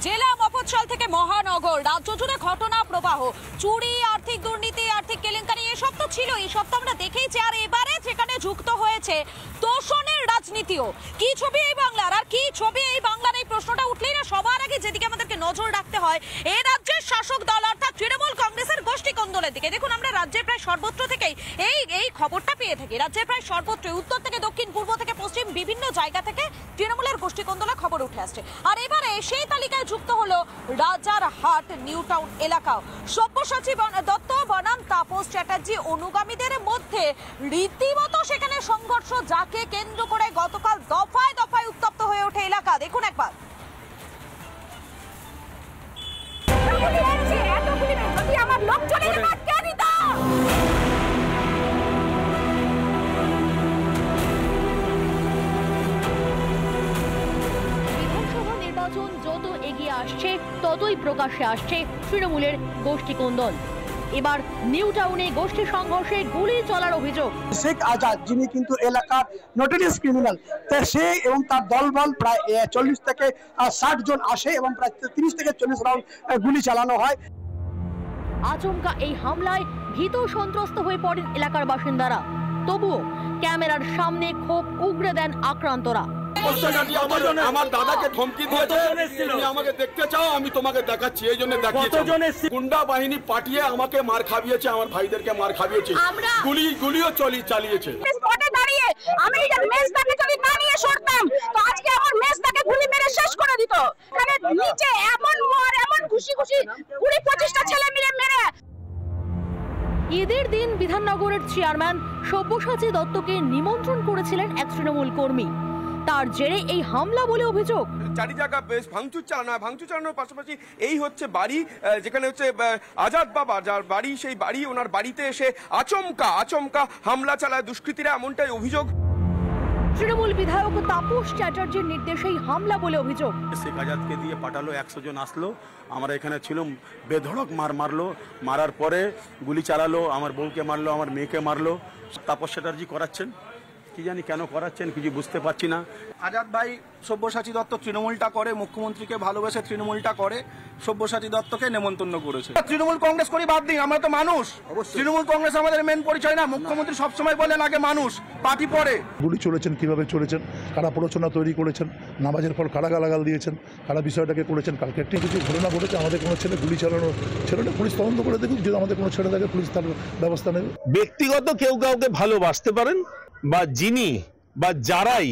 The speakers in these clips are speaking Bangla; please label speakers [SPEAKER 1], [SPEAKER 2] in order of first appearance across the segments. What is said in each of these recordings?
[SPEAKER 1] জেলা মফস্বল থেকে মহানগর রাজ্য জুড়ে ঘটনা প্রবাহ, চুরি, আর্থিক দুর্নীতি, আর্থিক কেলেঙ্কারি এসব তো ছিল, এসব তো আমরা দেখেইছি। আর এবারে যেখানে যুক্ত হয়েছে তোষণের রাজনীতিও। কি ছবি এই বাংলার, আর কি ছবি এই বাংলার, এই প্রশ্নটা উঠলেই না সবার আগে যেদিকে আমাদেরকে নজর রাখতে হয় এই রাজ্যের শাসক দল অর্থাৎ তৃণমূল কংগ্রেসের গোষ্ঠী কোন্দলের দিকে। দেখুন, আমরা রাজ্যের প্রায় সর্বত্র থেকেই এই খবরটা পেয়ে থাকি। রাজ্যের প্রায় সর্বত্র, উত্তর থেকে দক্ষিণ, পূর্ব থেকে পশ্চিম, বিভিন্ন জায়গা থেকে তৃণমূলের গোষ্ঠী কোন্দলের খবর উঠে আসছে। আর এবারে সেই তালিকায় যুক্ত হলো রাজারহাট নিউ টাউন এলাকাও। সব্যসাচী দত্ত বনাম তাপস চ্যাটার্জি অনুগামীদের মধ্যে রীতিমতো সেখানে সংঘর্ষ, যাকে কেন্দ্র করে গতকাল দফায় দফায় উত্তপ্ত হয়ে ওঠে এলাকা। দেখুন একবার।
[SPEAKER 2] বিধানসভা নির্বাচন যত এগিয়ে আসছে ততই প্রকাশ্যে আসছে তৃণমূলের গোষ্ঠী কোন্দল। এবার নিউ টাউনে গোষ্ঠী সংঘর্ষে গুলি চলার অভিযোগ।
[SPEAKER 3] শেখ আজাদ, যিনি কিন্তু এলাকার নোটোরিয়াস ক্রিমিনাল, সে এবং তার দলবল প্রায় 40 থেকে 60 জন আসে এবং প্রায় 30 থেকে 40 রাউন্ড গুলি চালানো হয়।
[SPEAKER 2] আচমকা এই হামলায় ভীত সন্ত্রস্ত হয়ে পড়েন এলাকার বাসিন্দারা। তবুও ক্যামেরার সামনে ক্ষোভ উগরে দেন আক্রান্তরা।
[SPEAKER 4] আমার দাদাকে ধমকি দিয়েছে, তুমি আমাকে দেখতে চাও, আমি তোমাকে দেখাচ্ছি, এই জন্য দেখিয়েছি। গুন্ডা বাহিনী পাঠিয়ে আমাকে মার খাইয়েছে, আমার ভাইদেরকে মার খাইয়েছে, গুলিও চালিয়েছে।
[SPEAKER 5] আমি মেজদাকে যদি না নিয়ে সরতাম তো আজকে আমার মেজদাকে গুলি মেরে শেষ করে দিত। কারণ নিচে এমন মার, এমন খুশি 20-25টা ছেলে মিলে মেরে।
[SPEAKER 2] ঈদের দিন বিধাননগরের চেয়ারম্যান সব্যসাচী দত্তকে নিমন্ত্রণ করেছিলেন এক তৃণমূল কর্মী। তার জেরে এই হামলা বলে অভিযোগ।
[SPEAKER 4] চারি জায়গা বেশ ভাঙচুর চালানোর পাশাপাশি এই হচ্ছে বাড়ি, যেখানে হচ্ছে আজাদ বাবা যার বাড়ি, সেই বাড়ি, ওনার বাড়িতে এসে আচমকা হামলা চালায় দুষ্কৃতীরা, এমনটাই অভিযোগ।
[SPEAKER 2] তৃণমূল বিধায়ক তাপস চ্যাটার্জির নির্দেশেই হামলা বলে অভিযোগ।
[SPEAKER 6] শেখ আজাদকে দিয়ে পাঠালো, 100 জন আসলো, আমরা এখানে ছিল, বেধড়ক মারলো, মারার পরে গুলি চালালো, আমার বউকে মারলো, আমার মেয়েকে মারলো। তাপস চ্যাটার্জি করাচ্ছেন, কি জানি কেন করাচ্ছেন, কিছু বুঝতে পারছি না।
[SPEAKER 7] আজাদ ভাই সব্যসাচী দত্ত তৃণমূলটা করে, মুখ্যমন্ত্রীকে ভালোবেসে তৃণমূলটা করে, সব্যসাচী দত্তকে নেমন্তন্ন করেছে। তৃণমূল কংগ্রেস করি বাদ দিই, আমরা তো মানুষ। তৃণমূল কংগ্রেস আমাদের মেন পরিচয় না। মুখ্যমন্ত্রী সবসময় বলেন আগে মানুষ, পার্টি পরে।
[SPEAKER 8] গুলি চলেছেন, কিভাবে চলেছেন, কারা প্ররোচনা তৈরি করেছেন, নামাজের পর কারা গালাগাল দিয়েছেন, কারা বিষয়টাকে করেছেন। কালকে একটি কিছু ঘটনা ঘটেছে, আমাদের কোনো ছেলে গুলি চালানো ছেলেটা পুলিশ তদন্ত করে দেখুন, যদি আমাদের কোনো ছেলে থাকে পুলিশ তার ব্যবস্থা নেবে।
[SPEAKER 9] ব্যক্তিগত কেউ কাউকে ভালোবাসতে পারেন, বা যিনি বা যারাই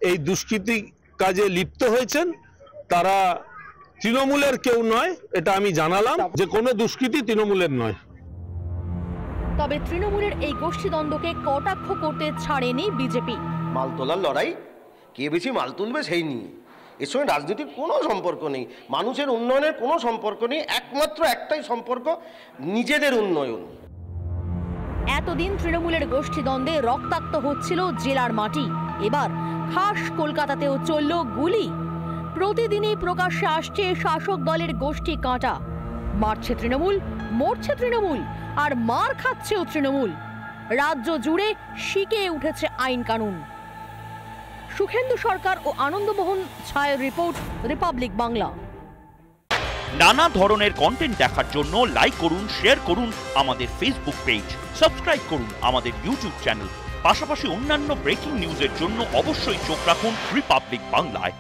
[SPEAKER 9] এই দুষ্কৃতি কাজে লিপ্ত হয়েছেন তারা তৃণমূলের কেউ নয়, এটা আমি জানালাম যে কোনো দুষ্কৃতি তৃণমূলের নয়।
[SPEAKER 2] তবে তৃণমূলের এই গোষ্ঠীদ্বন্দ্বকে কটাক্ষ করতে ছাড়েনি বিজেপি।
[SPEAKER 10] মাল তোলার লড়াই, কে বেশি মাল তুলবে সেই নিয়ে। এর সঙ্গে রাজনীতির কোনো সম্পর্ক নেই, মানুষের উন্নয়নের কোনো সম্পর্ক নেই। একমাত্র একটাই সম্পর্ক, নিজেদের উন্নয়ন।
[SPEAKER 2] এতদিন তৃণমূলের গোষ্ঠীদ্বন্দ্বে রক্তাক্ত হচ্ছিল জেলার মাটি, এবার খাস কলকাতাতেও চলল গুলি। প্রতিদিনই প্রকাশ্যে আসছে শাসক দলের গোষ্ঠী কাঁটা। মারছে তৃণমূল, মরছে তৃণমূল, আর মার খাচ্ছেও তৃণমূল। রাজ্য জুড়ে শিকে উঠেছে আইন কানুন। সুখেন্দু সরকার ও আনন্দমোহন ছায়ের রিপোর্ট, রিপাবলিক বাংলা।
[SPEAKER 11] নানা ধরনের কন্টেন্ট দেখার জন্য লাইক করুন, শেয়ার করুন আমাদের ফেসবুক পেজ, সাবস্ক্রাইব করুন আমাদের ইউটিউব চ্যানেল। পাশাপাশি অন্যান্য ব্রেকিং নিউজের জন্য অবশ্যই চোখ রাখুন রিপাবলিক বাংলায়।